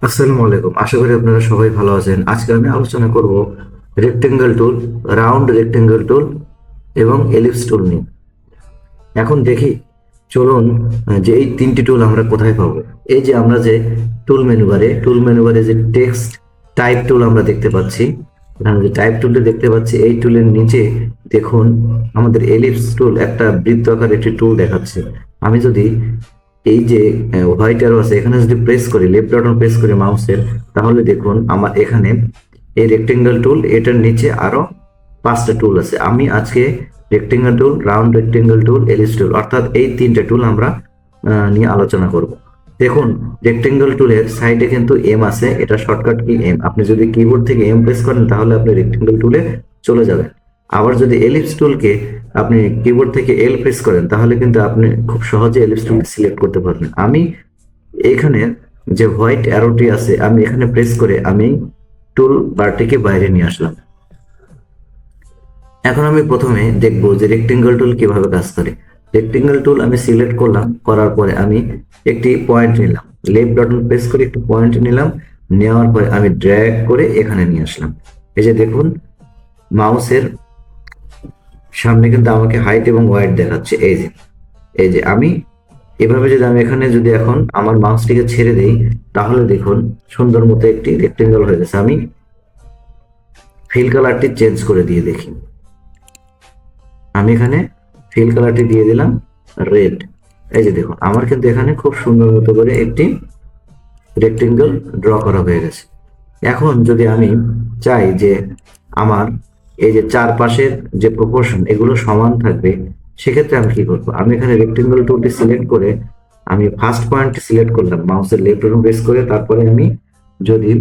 আসসালামু আলাইকুম, আশা করি আপনারা সবাই ভালো আছেন। আজকে আমি আলোচনা করব রেক্টেঙ্গেল টুল, রাউন্ড রেক্টেঙ্গেল টুল এবং এলিপস টুল নিয়ে। এখন দেখি, চলুন, যে এই তিনটি টুল আমরা কোথায় পাবো। এই যে আমরা যে টুল মেনু বারে যে টেক্সট টাইপ টুল আমরা দেখতে পাচ্ছি, এখানে যে টাইপ টুলটি দেখতে পাচ্ছি, এই টুলের নিচে দেখুন আমাদের এলিপস টুল, একটা বৃত্তাকার একটি টুল দেখাচ্ছে। আমি যদি এই যে হোয়াইট অ্যারো আছে এখানে যদি প্রেস করি, লেফট বাটন প্রেস করি মাউসের, তাহলে দেখুন আমার এখানে এই রেক্টেঙ্গেল টুল, এটার নিচে আরো 5টা টুল আছে। আমি আজকে রেক্টেঙ্গেল টুল, রাউন্ড রেক্টেঙ্গেল টুল, এলিপস টুল, অর্থাৎ এই তিনটে টুল আমরা নিয়ে আলোচনা করব। দেখুন, রেক্টেঙ্গেল টুলের সাইডে কিন্তু এম আছে, এটা শর্টকাট কি এম। আপনি যদি কিবোর্ড থেকে এম প্রেস করেন তাহলে আপনি রেক্টেঙ্গেল টুলে চলে যাবেন। আবার যদি এলিপস টুলকে আপনি কিবোর্ড থেকে এল প্রেস করেন তাহলে কিন্তু আপনি খুব সহজে এলিপস টুল সিলেক্ট করতে পারবেন। আমি এখানে যে হোয়াইট অ্যারোটি আছে, আমি এখানে প্রেস করে আমি টুল বারটিকে বাইরে নিয়ে আসলাম। এখন আমি প্রথমে দেখব যে রেক্টেঙ্গেল টুল কিভাবে কাজ করে। রেক্টেঙ্গেল টুল আমি সিলেক্ট করলাম, করার পরে আমি একটি পয়েন্ট নিলাম, লেফট বাটন প্রেস করে একটি পয়েন্ট নিলাম, নেওয়ার পরে আমি ড্র্যাগ করে এখানে নিয়ে আসলাম। এই যে দেখুন, মাউসের সামনে কিন্তু আমাকে হাইট এবং ওয়াইড দেখাচ্ছে। এই যে আমি এভাবে যদি আমি এখানে যদি এখন আমার মাউসটিকে ছেড়ে দেই, তাহলে দেখুন সুন্দর মতো একটি রেক্টেঙ্গেল হয়ে গেছে। আমি ফিল কালারটি চেঞ্জ করে দিয়ে দেখি। আমি এখানে ফিল কালারটি দিয়ে দিলাম রেড। এই যে দেখুন, আমার কিন্তু এখানে খুব সুন্দর মতো করে একটি রেক্টেঙ্গেল ড্র করা হয়ে গেছে। এখন যদি আমি চাই যে আমার এই যে চারপাশের যে প্রপোর্শন এগুলো সমান থাকবে, সেক্ষেত্রে আমি কি করবো, আমি এখানে রেক্টেঙ্গেল টুলটি সিলেক্ট করে আমি ফার্স্ট পয়েন্ট সিলেক্ট করলাম, মাউসের লেফট বাটন প্রেস করে, তারপরে আমি যদি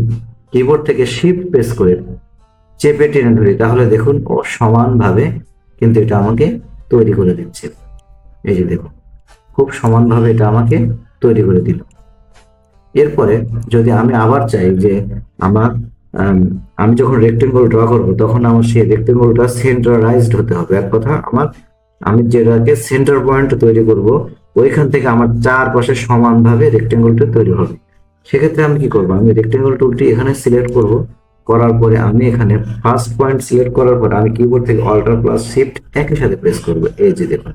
কিবোর্ড থেকে শিফট প্রেস করে চেপে টেনে ধরি, তাহলে দেখুন ও সমানভাবে কিন্তু এটা আমাকে তৈরি করে দিচ্ছে। এই যে দেখুন, খুব সমানভাবে এটা আমাকে তৈরি করে দিল। এরপরে যদি আমি আবার চাই যে আমার আমি যখন রেক্টেঙ্গল ড্র করবো তখন আমার সেই রেক্টেঙ্গলটা সেন্টারাইজড হতে হবে। এক কথা, আমি যেটাকে সেন্টার পয়েন্ট তৈরি করব, ওইখান থেকে আমার চারপাশে সমানভাবে রেক্টেঙ্গলটা তৈরি হবে। সেক্ষেত্রে আমি কি করব, আমি রেক্টেঙ্গল টুলটি এখানে সিলেক্ট করব, করার পরে আমি এখানে ফার্স্ট পয়েন্ট সিলেক্ট করার পরে আমি কিবোর্ড থেকে অল্টার প্লাস শিফট একই সাথে প্রেস করব। এই যে দেখুন,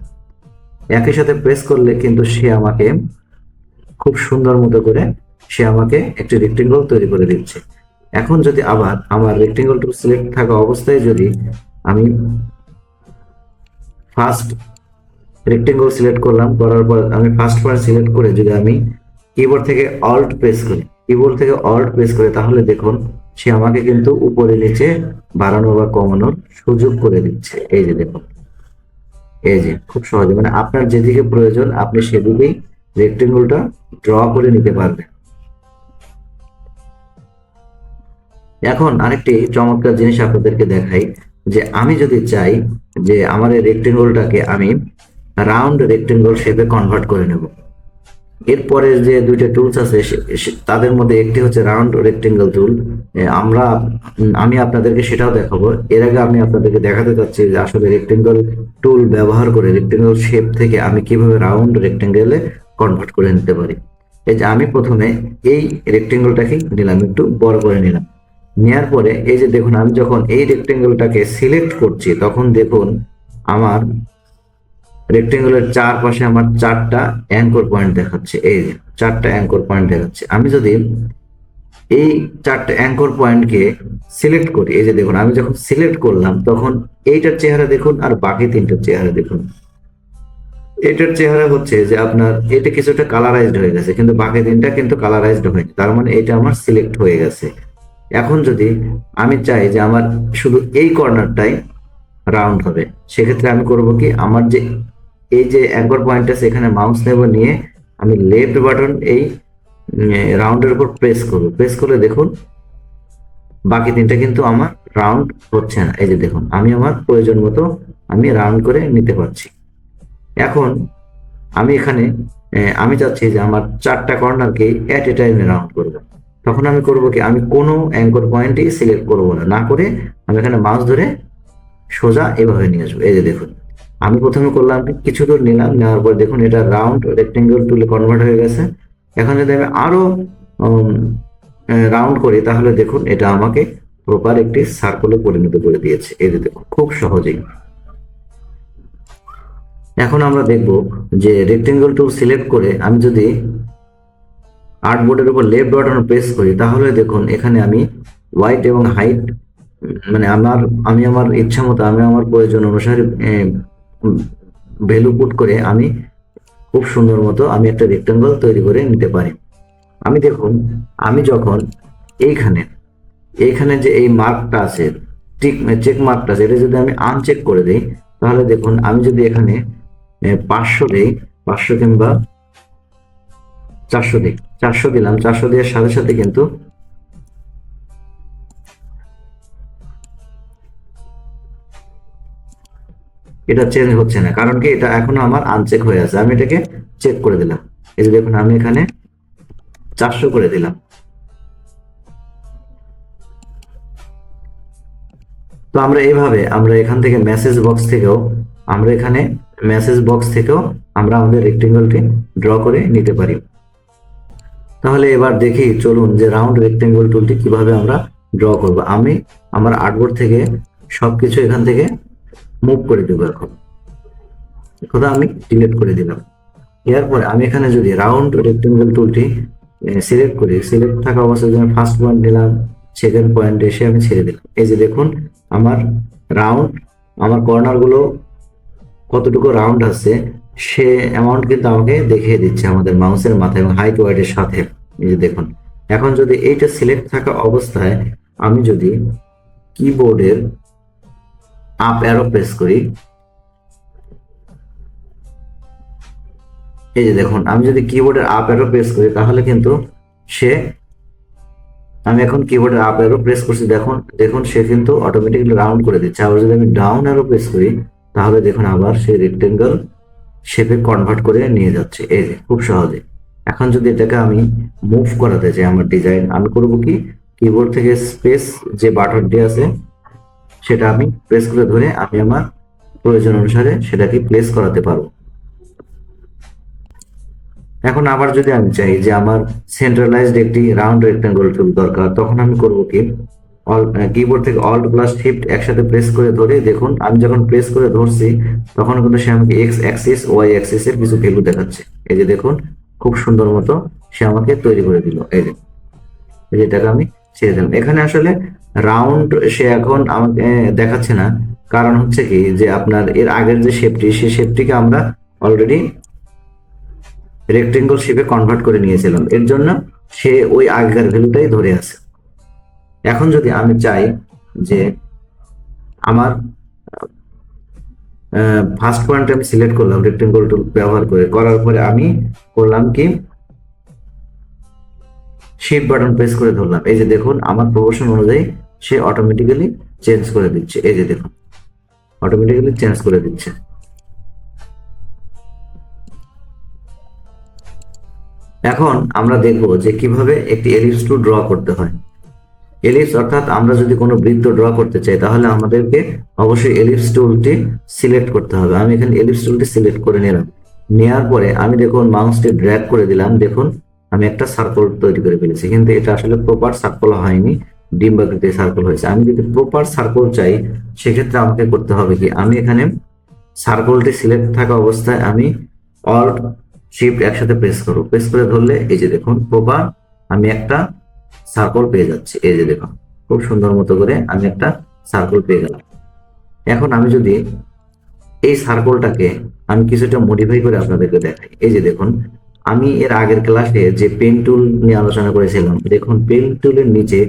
একই সাথে প্রেস করলে কিন্তু সে আমাকে খুব সুন্দর মতো করে একটি রেক্টেঙ্গল তৈরি করে দিচ্ছে। এখন যদি আবার আমার রেক্টেঙ্গল টুল সিলেক্ট থাকা অবস্থায় যদি আমি ফার্স্ট রেক্টেঙ্গল সিলেক্ট করলাম, করার পর আমি ফার্স্ট পয়েন্ট সিলেক্ট করে যদি আমি কিবোর্ড থেকে অল্ট প্রেস করি, তাহলে দেখুন সে আমাকে কিন্তু উপরে নিচে বাড়ানো বা কমানোর সুযোগ করে দিচ্ছে। এই যে দেখুন, এই যে খুব সহজে, মানে আপনার যেদিকে প্রয়োজন আপনি সেদিকেই রেক্টেঙ্গলটা ড্র করে নিতে পারবেন। এখন আরেকটি চমৎকার জিনিস আপনাদেরকে দেখাই, যে আমি যদি চাই যে আমার এই রেক্টেঙ্গলটাকে আমি রাউন্ড রেক্টেঙ্গল শেপে কনভার্ট করে নেব, এরপরে যে দুইটা টুলস আছে তাদের মধ্যে একটি হচ্ছে রাউন্ড রেক্টেঙ্গল টুল। আমি আপনাদেরকে সেটাও দেখাবো। এর আগে আমি আপনাদেরকে দেখাতে চাচ্ছি যে আসলে রেক্টেঙ্গল টুল ব্যবহার করে রেক্টেঙ্গল শেপ থেকে আমি কিভাবে রাউন্ড রেক্টেঙ্গেলে কনভার্ট করে নিতে পারি। এই যে আমি প্রথমে এই রেক্টেঙ্গলটাকে নিলাম, একটু বড় করে নিলাম, নেওয়ার পরে এই যে দেখুন, আমি যখন এই রেক্টেঙ্গলটাকে সিলেক্ট করছি তখন দেখুন আমার রেক্টেঙ্গলের চারপাশে আমার চারটা অ্যাঙ্কর পয়েন্ট দেখাচ্ছে। এই যে চারটা অ্যাঙ্কর পয়েন্ট দেখাচ্ছে। আমি যদি এই চারটা অ্যাঙ্কর পয়েন্টকে সিলেক্ট করি, এই যে দেখুন, আমি যখন সিলেক্ট করলাম তখন এইটার চেহারা দেখুন আর বাকি তিনটার চেহারা দেখুন। এটার চেহারা হচ্ছে যে আপনার এটা কিছুটা কালারাইজড হয়ে গেছে, কিন্তু বাকি তিনটা কিন্তু কালারাইজড হয়নি, তার মানে এটা আমার সিলেক্ট হয়ে গেছে। এখন যদি আমি চাই যে আমার শুধু এই কর্নারটাই রাউন্ড হবে, সেক্ষেত্রে আমি করব কি, আমার যে এই যে অ্যাঙ্কর পয়েন্ট আছে এখানে মাউস নেব, নিয়ে আমি লেফট বাটন এই রাউন্ডের উপর প্রেস করব। প্রেস করলে দেখুন বাকি তিনটা কিন্তু আমার রাউন্ড হচ্ছে না। এই যে দেখুন, আমি আমার প্রয়োজন মতো আমি রাউন্ড করে নিতে পারছি। এখন আমি এখানে আমি চাচ্ছি যে আমার চারটা কর্নারকে এট এ টাইমে রাউন্ড করবো। তখন আমি করব কি, আমি কোনো অ্যাঙ্কর পয়েন্টই সিলেক্ট করব না, না করে আমি এখানে মাউস ধরে সোজা এভাবে নিয়ে আসবো। এই যে দেখুন, আমি প্রথমে করলাম কিছু দূর নিলাম, নেওয়ার পর দেখুন এটা রাউন্ড রেক্টেঙ্গল টুলে কনভার্ট হয়ে গেছে। এখন যদি আমি আরো রাউন্ড করি তাহলে দেখুন এটা আমাকে প্রপার একটি সার্কেলে পরিণত করে দিয়েছে। এই যে দেখুন খুব সহজেই। এখন আমরা দেখব যে রেক্টেঙ্গল টুল সিলেক্ট করে আমি যদি আর্টবোর্ডের উপর লেফট বাটন প্রেস করি তাহলে দেখুন এখানে আমি হোয়াইট এবং হাইট মানে আমি আমার ইচ্ছা মতো আমি আমার প্রয়োজন অনুসারে ভ্যালু পুট করে আমি খুব সুন্দর মতো আমি একটা রেক্টেঙ্গল তৈরি করে নিতে পারি। আমি দেখুন আমি যখন এইখানে এইখানে যে এই মার্কটা আছে চেক মার্কটা আছে এটা যদি আমি আনচেক করে দিই তাহলে দেখুন আমি যদি এখানে 500 দিই, 500 কিংবা 400 দিই, 400 দিলাম, 400 দেওয়ার সাথে সাথে কিন্তু এটা চেঞ্জ হচ্ছে না, কারণ কি এটা এখনো আমার আনচেক হয়ে আছে। আমি এটাকে চেক করে দিলাম, এই যে দেখুন আমি এখানে 400 করে দিলাম। তো আমরা এইভাবে আমরা এখান থেকে মেসেজ বক্স থেকেও আমরা আমাদের রেক্টেঙ্গলটি ড্র করে নিতে পারি। তাহলে এবার দেখি চলুন যে রাউন্ড রেক্টেঙ্গল টুলটি কিভাবে আমরা ড্র করব। আমি আমার আর্টবোর্ড থেকে সবকিছু এখান থেকে মুভ করে দেবো। এখন কথা আমি ডিলিট করে দিলাম। এরপরে আমি এখানে যদি রাউন্ড রেক্টেঙ্গল টুলটি সিলেক্ট করি, সিলেক্ট থাকা অবস্থায় যদি আমি ফার্স্ট পয়েন্ট নিলাম, সেকেন্ড পয়েন্টে এসে আমি ছেড়ে দিলাম। এই যে দেখুন আমার রাউন্ড, আমার কর্নার গুলো কতটুকু রাউন্ড আছে সে অ্যামাউন্ট কিন্তু আমাকে দেখিয়ে দিচ্ছে আমাদের মাউসের মাথায় এবং হাইট ওয়াইডের সাথে। এই যে দেখুন এখন যদি এইটা সিলেক্ট থাকা অবস্থায় আমি যদি কিবোর্ডের আপ অ্যারো প্রেস করি, এই যে দেখুন আমি যদি কিবোর্ডের আপ অ্যারো প্রেস করি তাহলে কিন্তু আমি এখন কিবোর্ডের আপ অ্যারো প্রেস করছি, দেখুন সে কিন্তু অটোমেটিক্যালি রাউন্ড করে দিচ্ছে। আবার যদি আমি ডাউন অ্যারো প্রেস করি তাহলে দেখুন আবার সেই রেক্টেঙ্গল শেপে কনভার্ট করে নিয়ে যাচ্ছে। এই যে খুব সহজে। এখন যদি এটাকে আমি মুভ করাতে চাই আমার ডিজাইন, আমি করবো কি কিবোর্ড থেকে স্পেস যে বাটনটি আছে সেটা আমি প্রেস করে ধরে আমি আমার প্রয়োজন অনুসারে সেটাকে প্লেস করাতে পারবো। এখন আবার যদি আমি চাই যে আমার সেন্ট্রালাইজড একটি রাউন্ড রেক্টেঙ্গল টুল দরকার, তখন আমি করব কি কিবোর্ড থেকে অল্ট প্লাস শিফট একসাথে প্রেস করে ধরে দেখুন আমি যখন প্রেস করে ধরছি তখন কিন্তু সে আমাকে এক্স অ্যাক্সিস ওয়াই অ্যাক্সিস এর কিছু ভ্যালু দেখাচ্ছে। এই যে দেখুন খুব সুন্দর মতো সে আমাকে তৈরি করে দিল। এই যে এটাকে আমি ছেড়ে দিলাম। এখানে আসলে রাউন্ড সে এখন আমাকে দেখাচ্ছে না, কারণ হচ্ছে কি যে আপনার এর আগের যে শেপটি সেই শেপটিকে আমরা অলরেডি রেক্টেঙ্গল শেপে কনভার্ট করে নিয়েছিলাম, এর জন্য সে ওই আগের ভ্যালুটাই ধরে আছে। এখন যদি আমি চাই যে আমার ফার্স্ট পয়েন্ট আমি সিলেক্ট করলাম রেক্টেঙ্গল টুল ব্যবহার করে, করার পরে আমি করলাম কি শিফট বাটন প্রেস করে ধরলাম। এই যে দেখুন আমার প্রপোর্শন অনুযায়ী সে অটোমেটিক্যালি চেঞ্জ করে দিচ্ছে। এই যে দেখুন অটোমেটিক্যালি চেঞ্জ করে দিচ্ছে। এখন আমরা দেখব যে কিভাবে একটি এলিপস টুল ড্র করতে হয়। এলিপস অর্থাৎ আমরা যদি কোনো বৃত্ত ড্র করতে চাই তাহলে আমাদেরকে অবশ্যই এলিপস টুলটি সিলেক্ট করতে হবে। আমি এখানে এলিপস টুলটি সিলেক্ট করে নিলাম, নেওয়ার পরে আমি দেখুন মাউসটি ড্র্যাগ করে দিলাম, দেখুন আমি একটা সার্কেল তৈরি করে ফেলেছি, কিন্তু এটা আসলে প্রপার সার্কেল হয়নি, ডিম্বাকৃতির সার্কেল হয়েছে। আমি যদি প্রপার সার্কেল চাই সেক্ষেত্রে আমাকে করতে হবে কি আমি এখানে সার্কেলটি সিলেক্ট থাকা অবস্থায় আমি অল্ট শিফট একসাথে প্রেস করব, প্রেস করে ধরলে এই যে দেখুন প্রপার আমি একটা সার্কেল পেয়ে যাচ্ছি। এই যে দেখুন খুব সুন্দর মতো করে আমি একটা সার্কেল পেয়ে গেলাম। এখন আমি যদি এই সার্কেলটাকে আমি কিছুটা মডিফাই করে আপনাদেরকে দেখাই, এই যে দেখুন আমি এর আগের ক্লাসে যে পেন টুল নিয়ে আলোচনা করেছিলাম, দেখুন পেন টুলের নিচে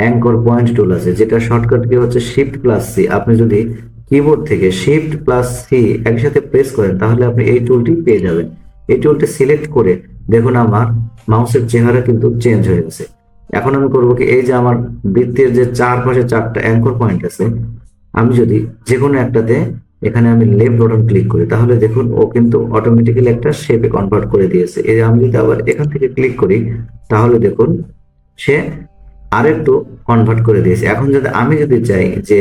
অ্যাঙ্কর পয়েন্ট টুল আছে, যেটা শর্টকাট কি হচ্ছে শিফট প্লাস সি। আপনি যদি কিবোর্ড থেকে শিফট প্লাস সি একসাথে প্রেস করেন তাহলে আপনি এই টুলটি পেয়ে যাবেন। এই টুলটি সিলেক্ট করে দেখুন আমার মাউসের চেহারা কিন্তু চেঞ্জ হয়ে গেছে। এখন আমি করবো কি এই যে আমার বৃত্তের যে চারপাশে 4টা অ্যাঙ্কর পয়েন্ট আছে, আমি যদি যে কোনো একটাতে এখানে আমি লেফট বাটন ক্লিক করি তাহলে দেখুন ও কিন্তু অটোমেটিক্যালি একটা শেপে কনভার্ট করে দিয়েছে। এই যে আমি যদি আবার এখান থেকে ক্লিক করি তাহলে দেখুন সে আরেকটু কনভার্ট করে দিয়েছে। এখন যদি আমি চাই যে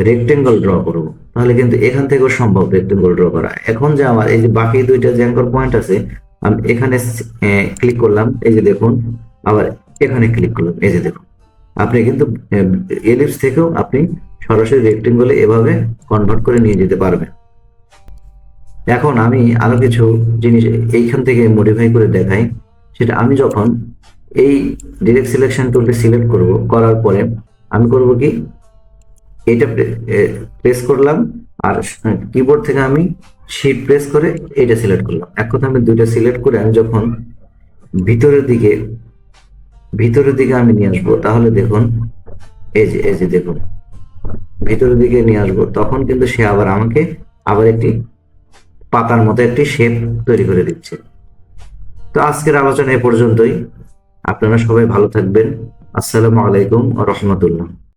রেক্টেঙ্গল ড্র করব তাহলে কিন্তু এখান থেকেও সম্ভব রেক্টেঙ্গল ড্র করা। এখন যে আমার এই যে বাকি দুইটা যে অ্যাঙ্কর পয়েন্ট আছে আমি এখানে ক্লিক করলাম, এই যে দেখুন আবার এখানে ক্লিক করলাম, এই যে দেখুন আপনি কিন্তু এলিপস থেকেও আপনি সরাসরি রেক্টেঙ্গলে এভাবে কনভার্ট করে নিয়ে যেতে পারবেন। এখন আমি আরো কিছু জিনিস এইখান থেকে মডিফাই করে দেখাই। সেটা আমি যখন এই ডিরেক্ট সিলেকশন টুলটি সিলেক্ট করব, করার পরে আমি করব কি, এটা প্রেস করলাম আর কিবোর্ড থেকে আমি শিফট প্রেস করে এটা সিলেক্ট করলাম। এক কথা আমি দুইটা সিলেক্ট করে আমি যখন ভিতরের দিকে আমি নিয়ে আসবো, তাহলে দেখুন এই যে দেখুন ভিতরের দিকে নিয়ে আসবো, তখন কিন্তু সে আবার আমাকে আবার একটি পাতার মতো একটি শেপ তৈরি করে দিচ্ছে। তো আজকের আলোচনা এ পর্যন্তই। আপনারা সবাই ভালো থাকবেন। আসসালামু আলাইকুম ওয়া রাহমাতুল্লাহ।